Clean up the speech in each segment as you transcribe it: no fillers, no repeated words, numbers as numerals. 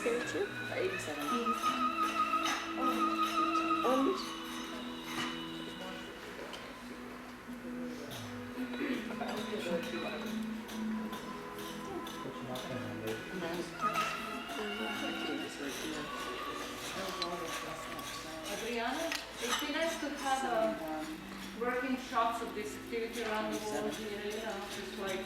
Senin için? 87. 11. Adriana, it'd be nice to have working shots of this activity around the world here, you know, just like.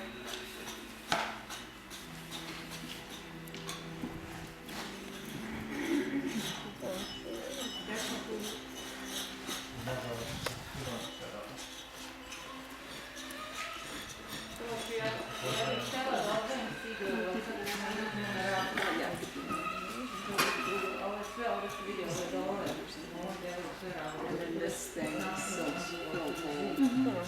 And then this thing is so cool.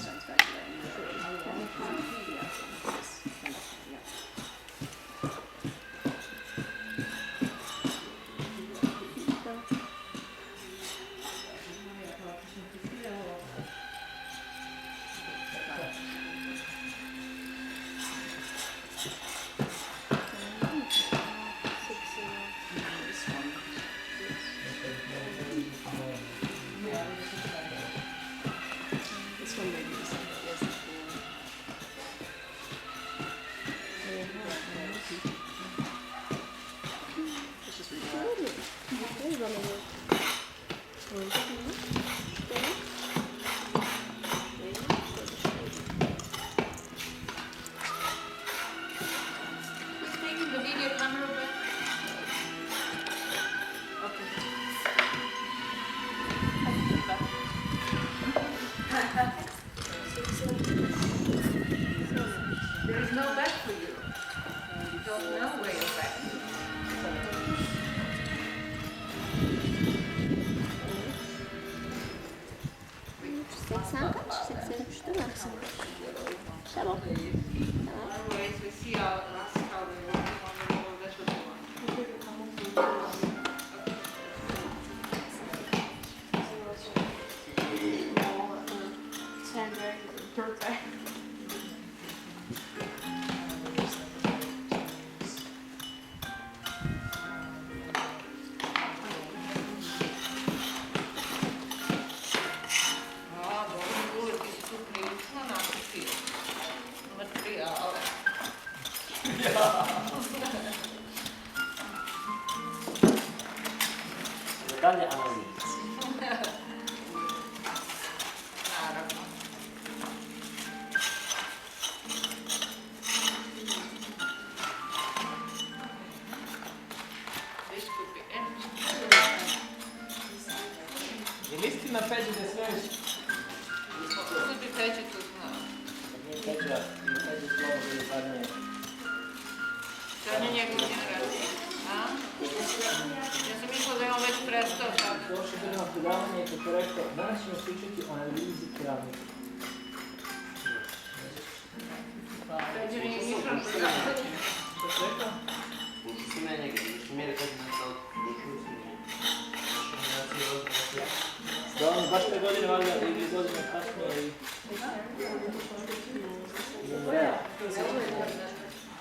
This one maybe is Who's taking the video camera back? There is no back for you. You don't know where you're back. Sen kaç? 83'te mi? Tamam. Anyways, we see how they work on the wall. That's what we want. Dalje analiz. Naravno. This could be interesting. Je misli na peđu da smiješ? Could be vegetable now. Nije peđa, nije peđa slovo ili zadnje. Zadnje njegove generacije. A? Ja sam mislila da je on već prestao sad. Došli do jednog predavanja i kako rekao, danas ćemo pričati o analizi keramike. Peđa nije nišao predavanje. Što si rekao? Ušli si me njega, ušli mi je rekao da sam ušli si me. Da on baš te godine valjda ili godine kasnije i...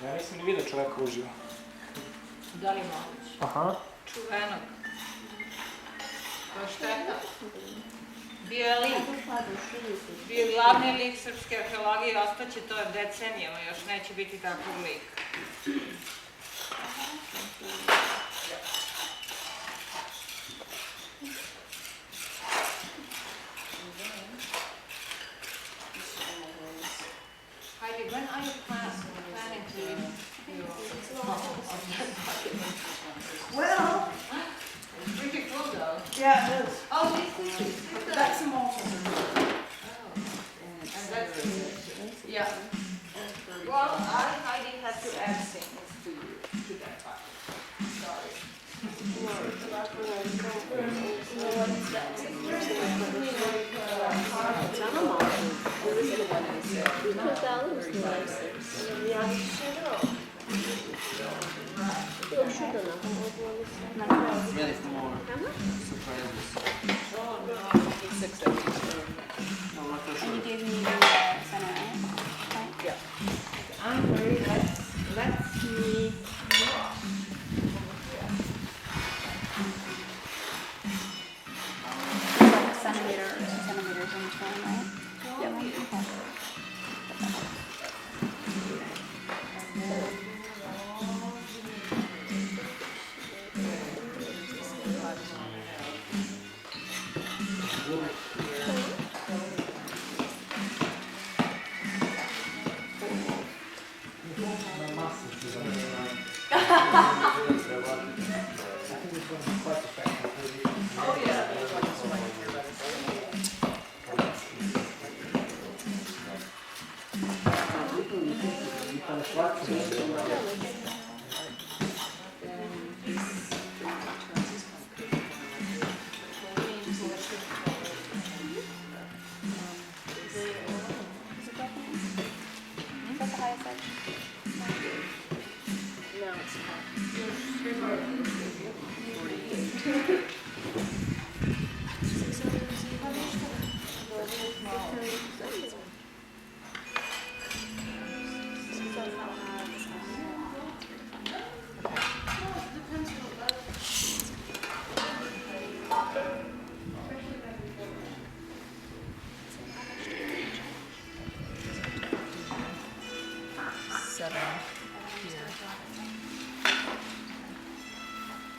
Ja nisam ni vidio čovjeka uživo. Da li moguće? Aha. Čuvenog. To je šteta. Bio je lik. Bio je glavni lik srpske arheologije i ostaće to decenijama, još neće biti takav lik. Heidi, when are you planning to leave your... Well, It's pretty cool though. yeah, it is. Oh, this is That's some awesome. And that's, yeah. Well, Heidi has to add things to that part. Sorry. Tamam mı? Bir daha alır mısın? Yani yok şuradan al. Smjeli smo surprises. No, not for And you sure. gave me the center, right? I'm very, let's see. think this one's quite effective. Oh yeah. You kind of flat it. Is that the highest edge? No, it's not.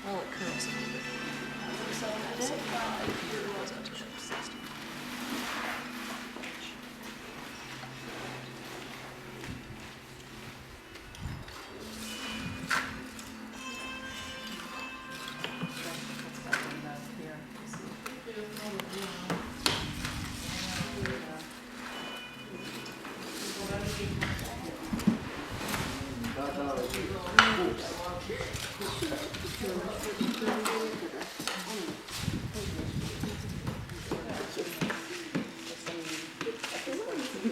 Well, it curves a little bit. So here it goes out to 60.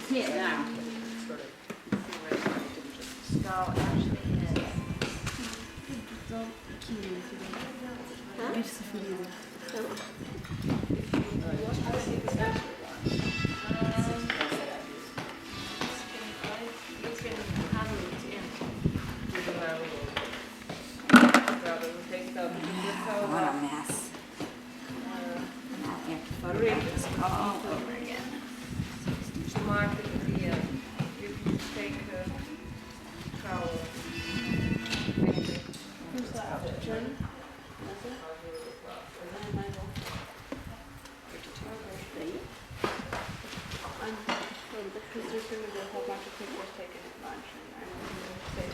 Yeah, now. Skull actually is. What a mess. Now we have to photograph this all over again. To mark it at the end, you take a trowel. Who's that? Jen? Because there's going to be a whole bunch of pictures taken at lunch, and I don't know if they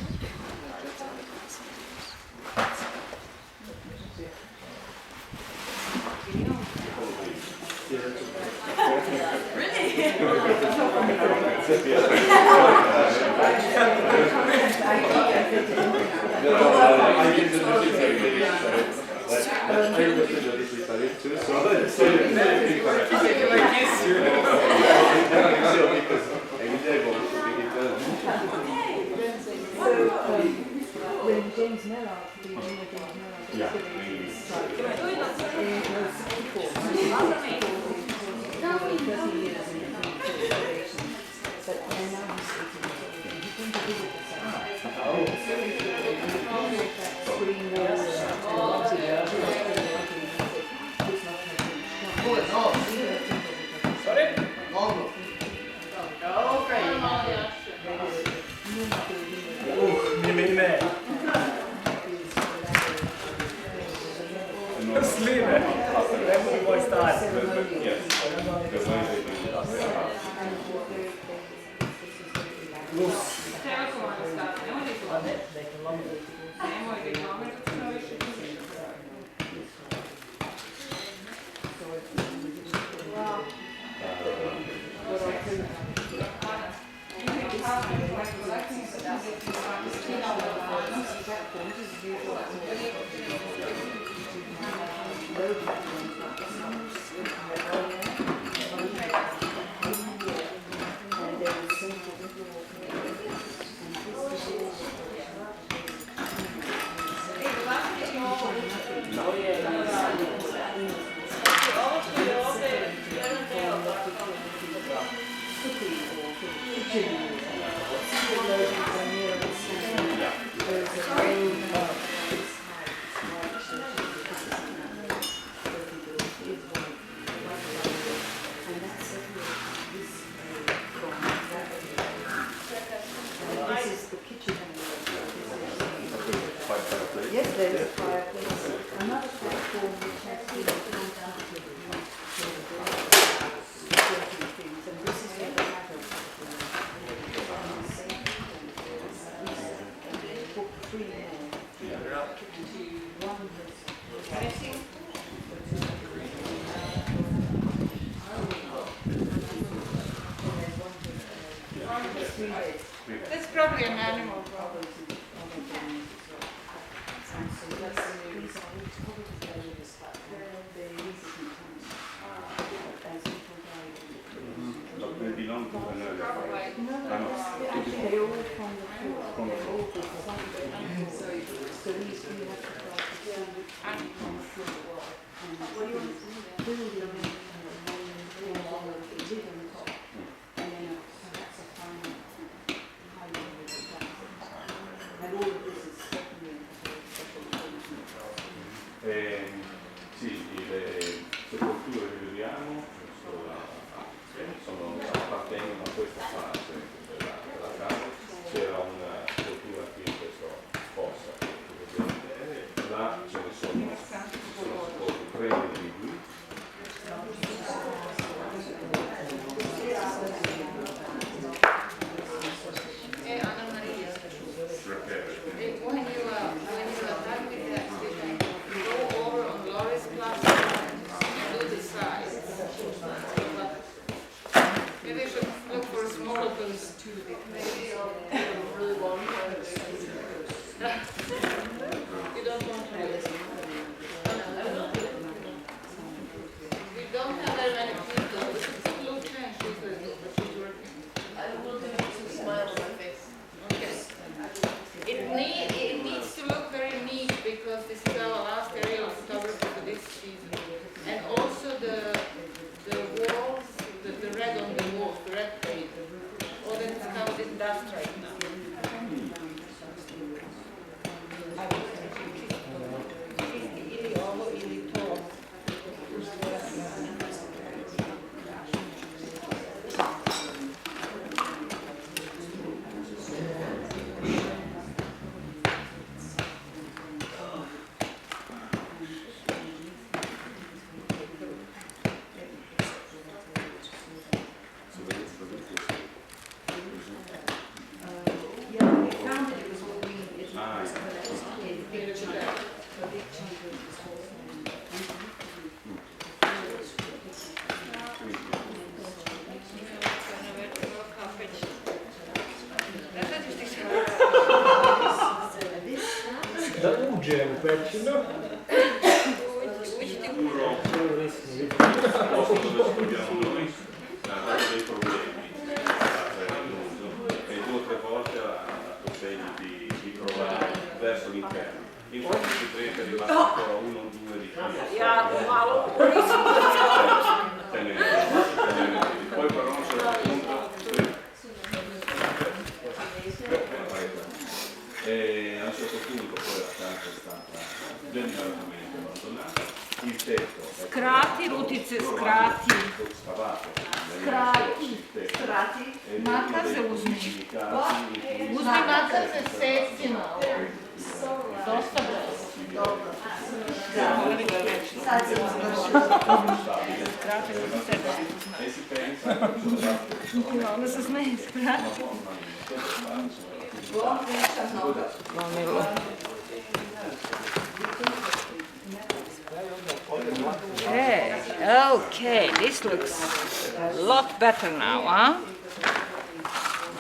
just all the classmates. When James Miller, the James Miller, Yes, there is a fireplace. Another platform which has been things, and this is where the matter an animal. Sì, le sepolture che vediamo appartengono a questa fase della casa. C'era una sepoltura qui in questa fossa, là ce ne sono sepolti 3 individui. Anna Maria, when you are done with that, go over on Laura's class and do the sides. Maybe you should look for a smaller person too. Maybe really long. You don't want to listen. We don't have very many people. This is Blue Chen, she's little, but she's working. I will do some smile on my face. Okay. It needs to look very neat because this is our last aerial photography for this season. And also the walls, the red on the walls, the red paint, all that is covered in dust right now. Ili ovo ili to. Da uđe u pećinu. Posto dove studiamo noi, ha dato dei problemi e 2 o 3 volte ha consegni di provare verso l'interno. Infatti si prende è rimasto ancora 1 o 2 di più. Poi però non c'è un punto. E a un certo punto poi la casa è stata generalmente abbandonata. Il tetto Skrati, Rutice, skrati. Skrati. Makaze uzmi. Uzmi makaze secima. Dosta brzo. Dobro. Skrati, Rutice, e si pensa onda se smeje skrati. Okay, this looks a lot better now, huh?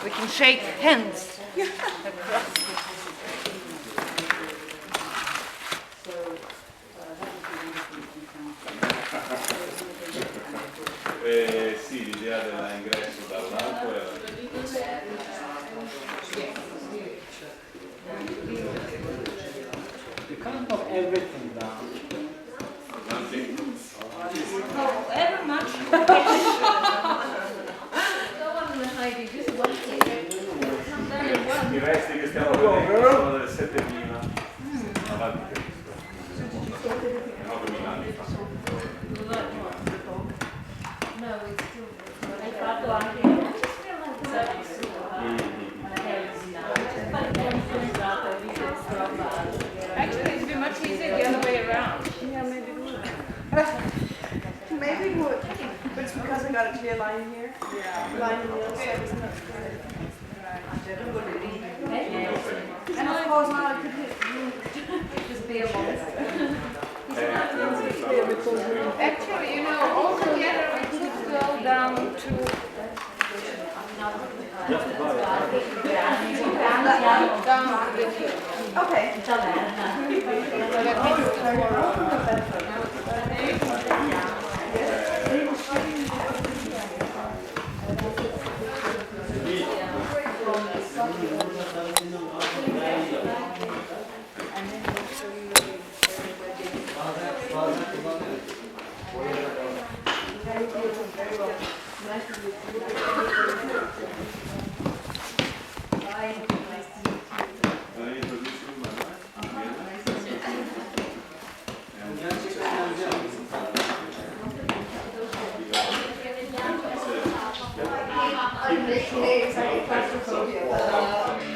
We can shake hands. sì, l'idea dell'ingresso dall'alto era You can't have everything down. However much. I resti che stiamo vedendo sono del 7000 avanti Cristo, 9.000 anni fa. Actually, it'd be much easier the other way around. Yeah, maybe it would. Maybe it would. But it's because I got a clear line here. Yeah. Line on the other side is not clear. And of course now I could just be a Actually, you know, altogether we could go down to Okay.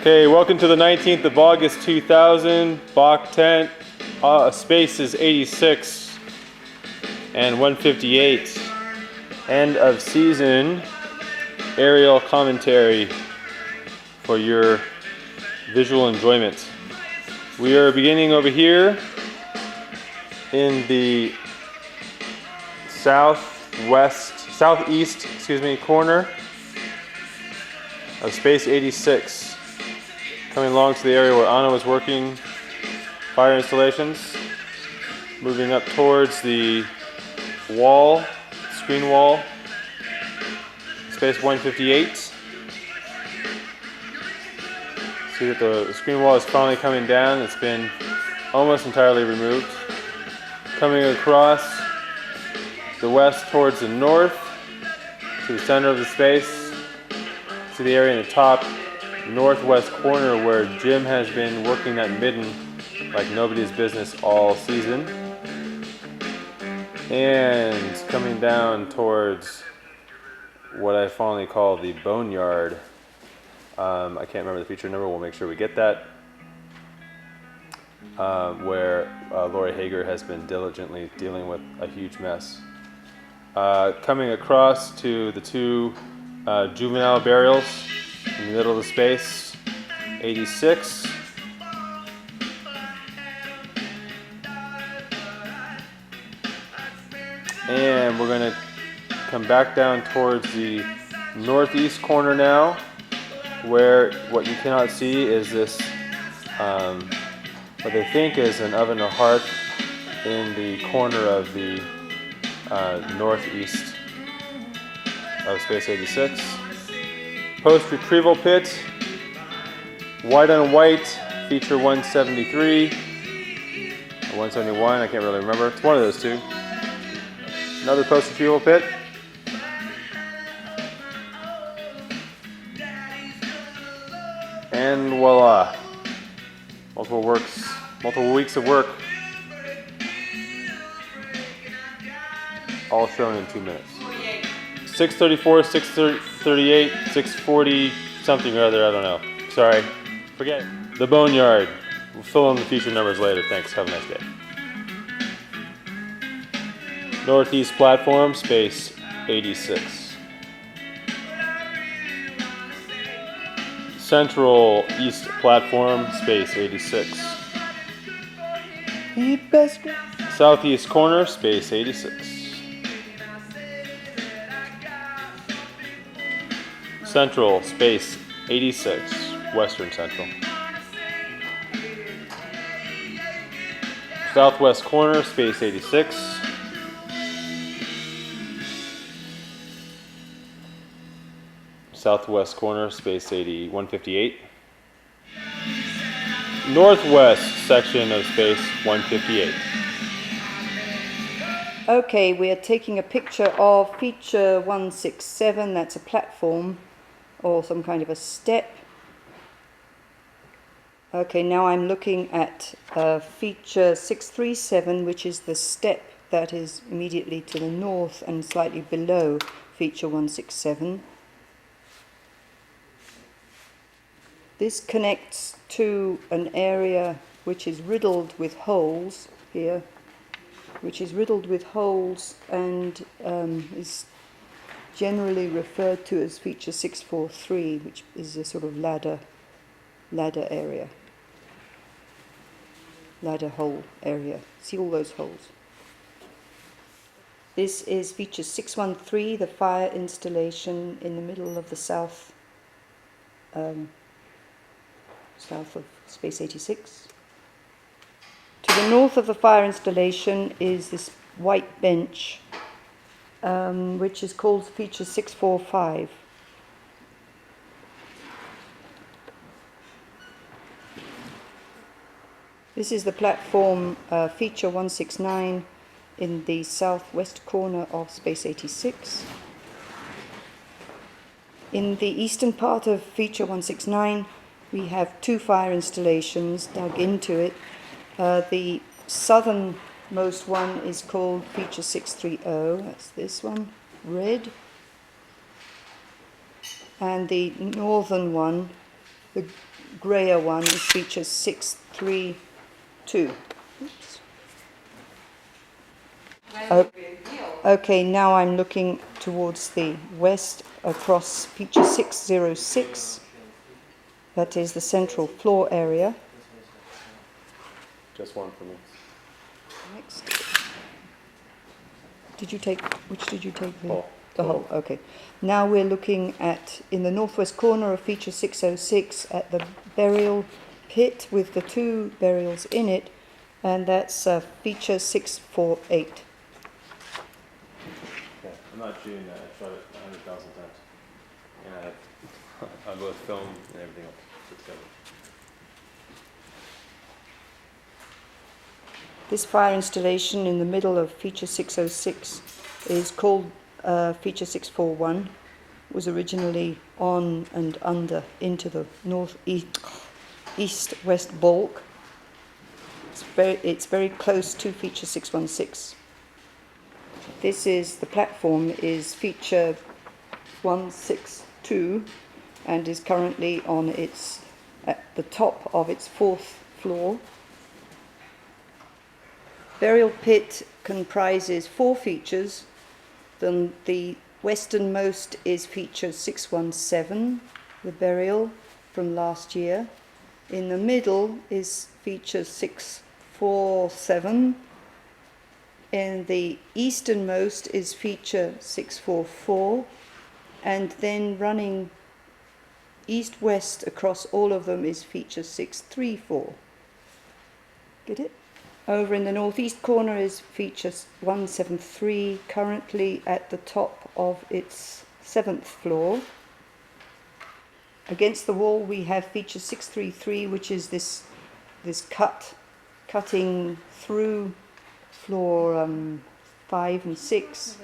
Okay, welcome to the 19th of August 2000, Bach tent. Space is 86 and 158. End of season aerial commentary for your visual enjoyment. We are beginning over here in the southeast corner of space 86. Coming along to the area where Anna was working fire installations. Moving up towards the wall, screen wall, space 158. See that the screen wall is finally coming down. It's been almost entirely removed. Coming across the west towards the north, to the center of the space. See the area in the top northwest corner where Jim has been working that midden like nobody's business all season. And coming down towards what I fondly call the boneyard. I can't remember the feature number, we'll make sure we get that. Where Lori Hager has been diligently dealing with a huge mess. Coming across to the two juvenile burials in the middle of the space, 86. And we're going to come back down towards the northeast corner now, where what you cannot see is this, what they think is an oven or hearth in the corner of the northeast of space 86. Post-retrieval pit, white on white, feature 173, or 171, I can't really remember. It's one of those two. Another post-retrieval pit. And voila. Multiple weeks of work. All shown in 2 minutes. 634, 638, 640, something or other, I don't know. Sorry. Forget it. The boneyard. We'll fill in the feature numbers later. Thanks. Have a nice day. Northeast platform, space 86. Central east platform, space 86. Southeast corner, space 86. Central, space 86, Western Central. Southwest corner, space 86. Southwest corner, space 158. Northwest section of space 158. Okay, we are taking a picture of feature 167, that's a platform or some kind of a step. Okay, now I'm looking at feature 637, which is the step that is immediately to the north and slightly below feature 167. This connects to an area which is riddled with holes here, which is riddled with holes and is generally referred to as feature 643, which is a sort of ladder area, ladder hole area. See all those holes? This is feature 613, the fire installation in the middle of the south south of Space 86. To the north of the fire installation is this white bench, which is called feature 645. This is the platform feature 169 in the southwest corner of Space 86. In the eastern part of feature 169, we have two fire installations dug into it. The southernmost one is called feature 630, that's this one, red. And the northern one, the grayer one, is feature 632. Oops. Okay, now I'm looking towards the west across feature 606. That is the central floor area. Just one for me. Next. Which did you take? Hull. The hull, okay. Now we're looking at, in the northwest corner of feature 606, at the burial pit with the two burials in it, and that's feature 648. Yeah, I'm not shooting that. I've shot it 100,000 times. Yeah, on both film and everything else. It's covered. This fire installation in the middle of feature 606 is called feature 641. Was originally on and under into the east-west bulk. It's very close to feature 616. This is the platform is feature 162 and is currently on its at the top of its fourth floor. Burial pit comprises 4 features. Then the westernmost is feature 617, the burial from last year. In the middle is feature 647. And the easternmost is feature 644. And then running east-west across all of them is feature 634. Get it? Over in the northeast corner is feature 173, currently at the top of its 7th floor. Against the wall we have feature 633, which is this cutting through floor 5 and 6,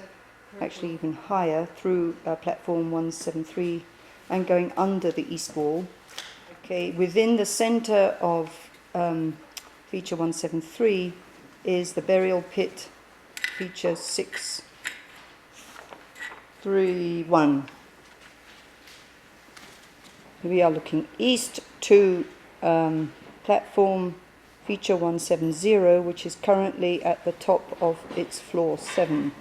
actually even higher, through platform 173 and going under the east wall. Okay, within the center of feature 173 is the burial pit, feature 631. We are looking east to platform feature 170, which is currently at the top of its floor 7.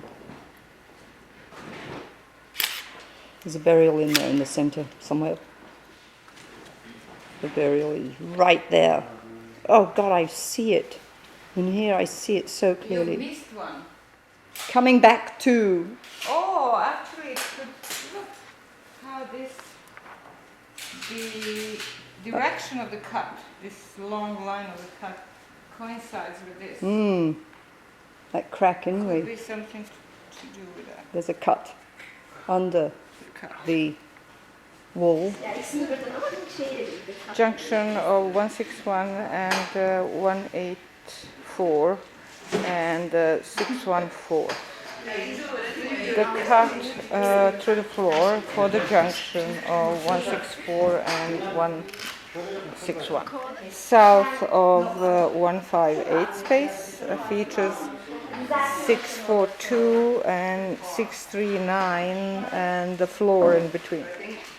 There's a burial in there in the center somewhere. The burial is right there. Oh God, I see it. In here I see it so clearly. You missed one. Coming back to... Oh, actually, it's good. Look how the direction of the cut, this long line of the cut, coincides with this. That crack Could anyway. be something to do with that. There's a cut under the wall. Junction of 161 and 184 and 614. The cut through the floor for the junction of 164 and 161. South of 158 space features 642 and 639 and the floor in between.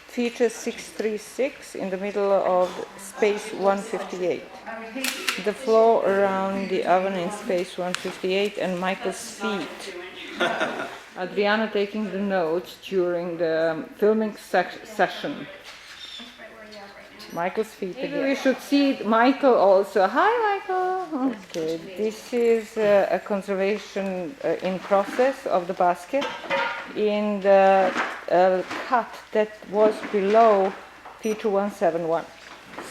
Features 636 in the middle of space 158. The floor around the oven in space 158 and Michael's feet. Adriana taking the notes during the filming session. Michael's feet again. Maybe we should see Michael also. Hi Michael! Okay, this is a conservation in process of the basket in the cut that was below feature 171.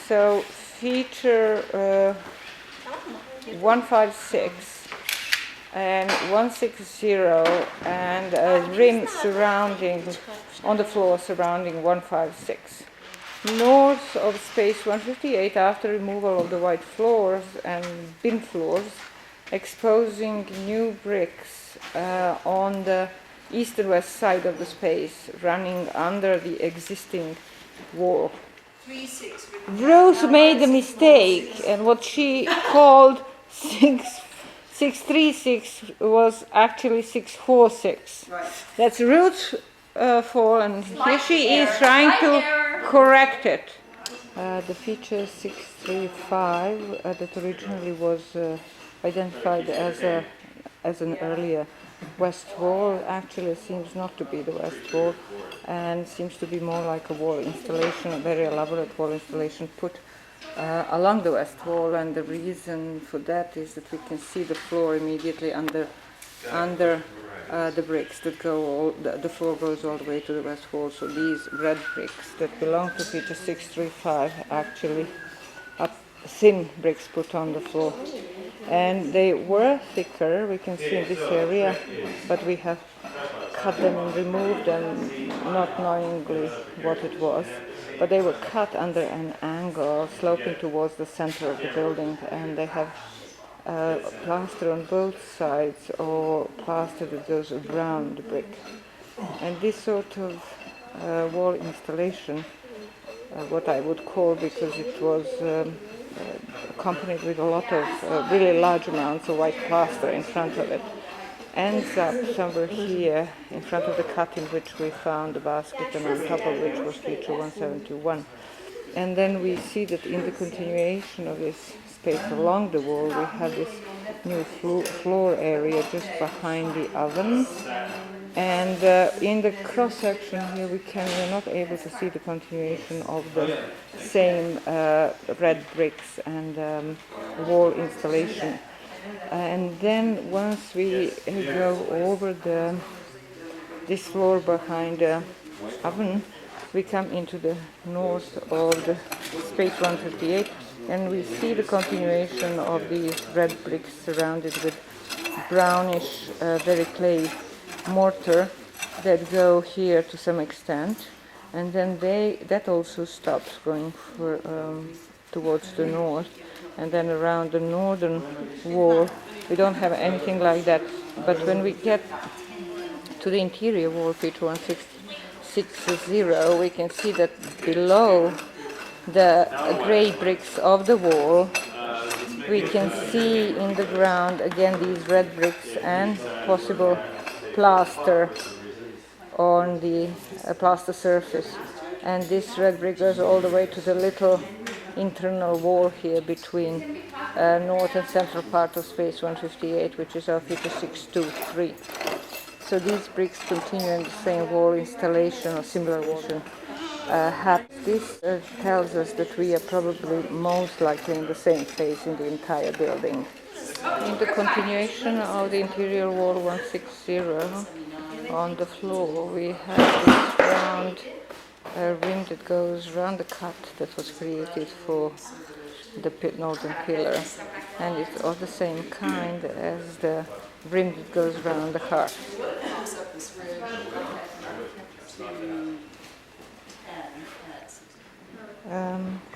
So feature 156 and 160 and a rim surrounding, on the floor surrounding 156. North of space 158, after removal of the white floors and bin floors, exposing new bricks on the east and west side of the space, running under the existing wall. Rose made a mistake, and what she called 636 was actually 646. Right. That's Ruth's fault, and here she is trying to correct it. The feature 635 that originally was identified as an earlier west wall actually seems not to be the west wall, and seems to be more like a wall installation, a very elaborate wall installation put along the west wall, and the reason for that is that we can see the floor immediately under the bricks that go, the floor goes all the way to the west wall. So these red bricks that belong to feature 635 actually are thin bricks put on the floor, and they were thicker, we can see in this area, but we have cut them and removed them not knowingly what it was, but they were cut under an angle sloping towards the center of the building, and they have plaster on both sides, or plaster that goes around the brick. And this sort of wall installation, what I would call, because it was accompanied with a lot of really large amounts of white plaster in front of it, ends up somewhere here in front of the cut in which we found the basket, and on top of which was feature 171. And then we see that in the continuation of this space along the wall, we have this new floor area just behind the ovens. And in the cross section here, we're not able to see the continuation of the same red bricks and wall installation. And then once we go over this floor behind the oven, we come into the north of the space 158, and we see the continuation of these red bricks surrounded with brownish, very clay mortar that go here to some extent, and then that also stops going towards the north, and then around the northern wall we don't have anything like that. But when we get to the interior wall, feature 160, we can see that below the grey bricks of the wall we can see in the ground again these red bricks and possible plaster on the plaster surface. And this red brick goes all the way to the little internal wall here between north and central part of space 158, which is our feature 623. So these bricks continue in the same wall installation or similar vision. This tells us that we are probably most likely in the same phase in the entire building. In the continuation of the interior wall 160, on the floor we have this round rim that goes around the cut that was created for the northern pillar, and it's of the same kind as the rim that goes around the hearth.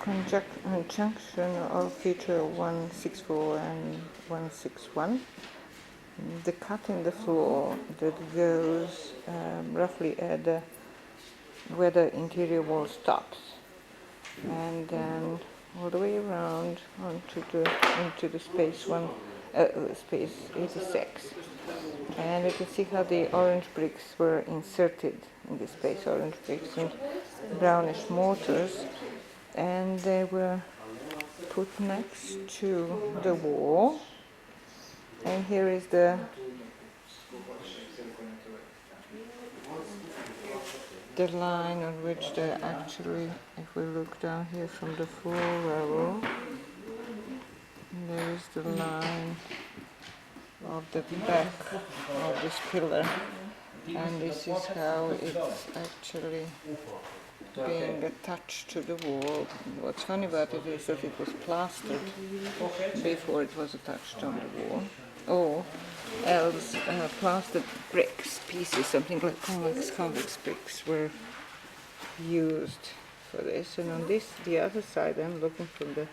Conjunction of feature 164 and 161. The cut in the floor that goes roughly at where the interior wall stops, and then all the way around into the space 86. And you can see how the orange bricks were inserted in this space, orange bricks and brownish mortars, and they were put next to the wall. And here is the line on which they actually, if we look down here from the floor level, there is the line of the back of this pillar, and this is how it's actually being attached to the wall. What's funny about it is that it was plastered before it was attached on the wall. Or else plastered bricks, pieces, something like convex bricks were used for this. And on this, the other side, I'm looking from the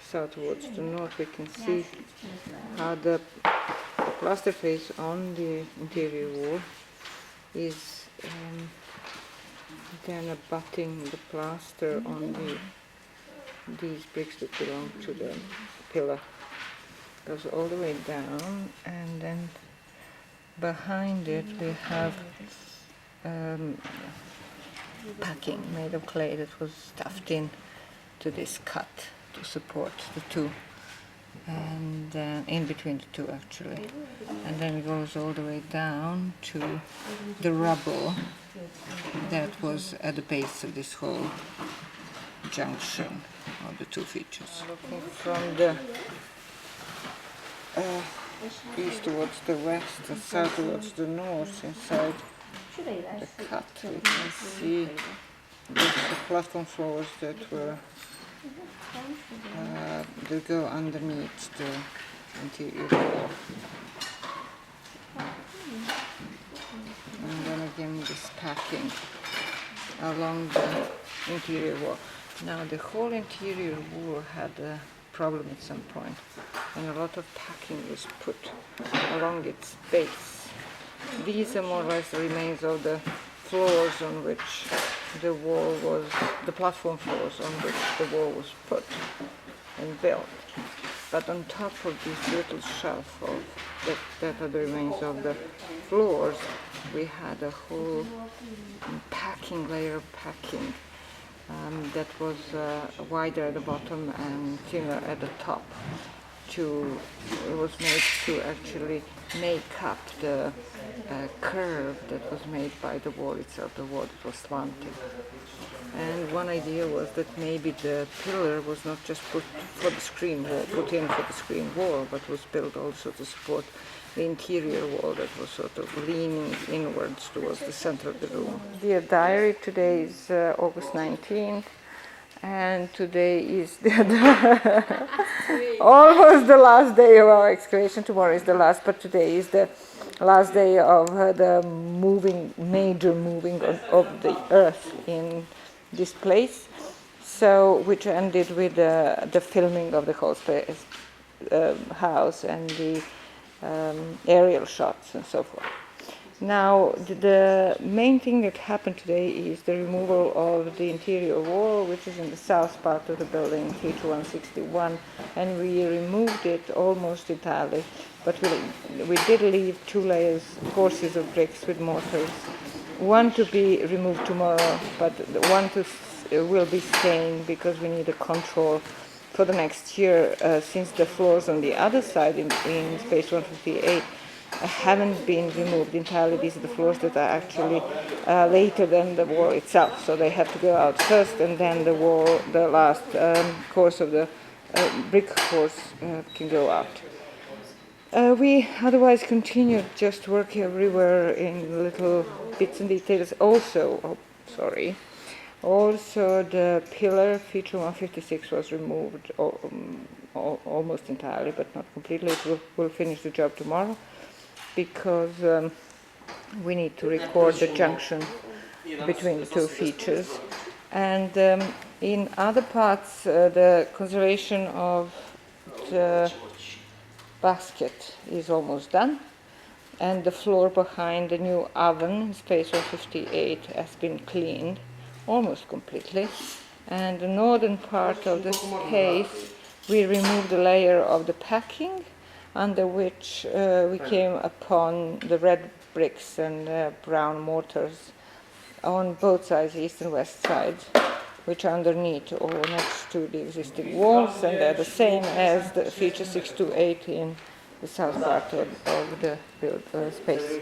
south towards the north, we can see how the plaster face on the interior wall is then abutting the plaster on these bricks that belong to the pillar. Goes all the way down, and then behind it we have packing made of clay that was stuffed in to this cut to support the two, and in between the two actually, and then it goes all the way down to the rubble that was at the base of this whole junction of the two features. Looking from the east towards the west and south towards the north inside the cut, we can see the platform floors that were that go underneath the interior wall. And then again this packing along the interior wall. Now the whole interior wall had a problem at some point, and a lot of packing was put along its base. These are more or less the remains of the floors on which the wall was, the platform floors on which the wall was put and built. But on top of this little shelf of that are the remains of the floors, we had a whole packing, layer of packing that was wider at the bottom and thinner at the top. It was made to actually make up the curve that was made by the wall itself, the wall that was slanting. And one idea was that maybe the pillar was not just put for the screen wall, put in for the screen wall, but was built also to support the interior wall that was sort of leaning inwards towards the center of the room. Dear diary, today is August 19th, and today is almost the last day of our excavation. Tomorrow is the last, but today is the last day of the major moving of the earth in this place. So, which ended with the filming of the whole space, house and the aerial shots and so forth. Now, the main thing that happened today is the removal of the interior wall, which is in the south part of the building, feature 161, and we removed it almost entirely, but we did leave 2 layers, courses of bricks with mortars, one to be removed tomorrow, but one will be staying because we need a control for the next year, since the floors on the other side in space 158 haven't been removed entirely. These are the floors that are actually later than the wall itself, so they have to go out first, and then the wall, the last course of the brick course can go out. We otherwise continued just work everywhere in little bits and details. Also, also the pillar feature 156 was removed almost entirely, but not completely. We'll finish the job tomorrow, because we need to record the junction between the two features. And in other parts, the conservation of the basket is almost done, and the floor behind the new oven in space 158 has been cleaned almost completely. And the northern part of the space, we removed a layer of the packing, under which we came upon the red bricks and brown mortars on both sides, east and west sides, which are underneath or next to the existing walls, and they're the same as the feature 628 in the south part of the space.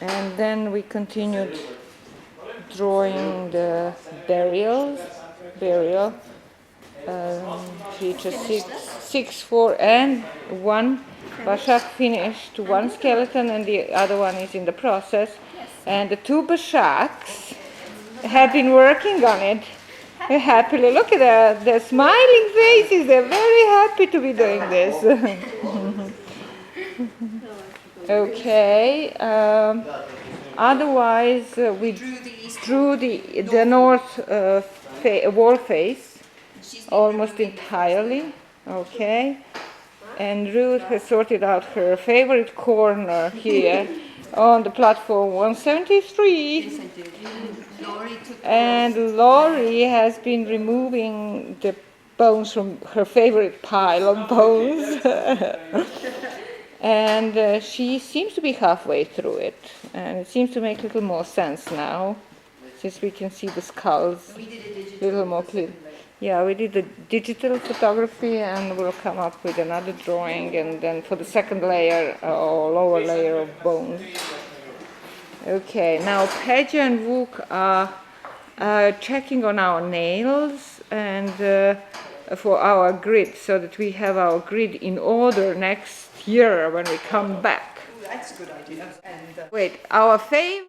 And then we continued drawing the burial, feature 6, 4, and 1. Bashak finished 1 skeleton, and the other one is in the process. And the 2 Bashaks have been working on it happily. Look at the smiling faces. They're very happy to be doing this. Okay. Otherwise, we drew the north wall face almost entirely. Okay. And Ruth has sorted out her favorite corner here on the platform 173. Yes, I did. Laurie took And Laurie has been removing the bones from her favorite pile of bones. And she seems to be halfway through it. And it seems to make a little more sense now, since we can see the skulls a little more clearly. Yeah, we did the digital photography, and we'll come up with another drawing, and then for the second layer or lower layer of bones. Okay, now Pedja and Vuk are checking on our nails and for our grid, so that we have our grid in order next year when we come back. That's a good idea. And Wait, our favorite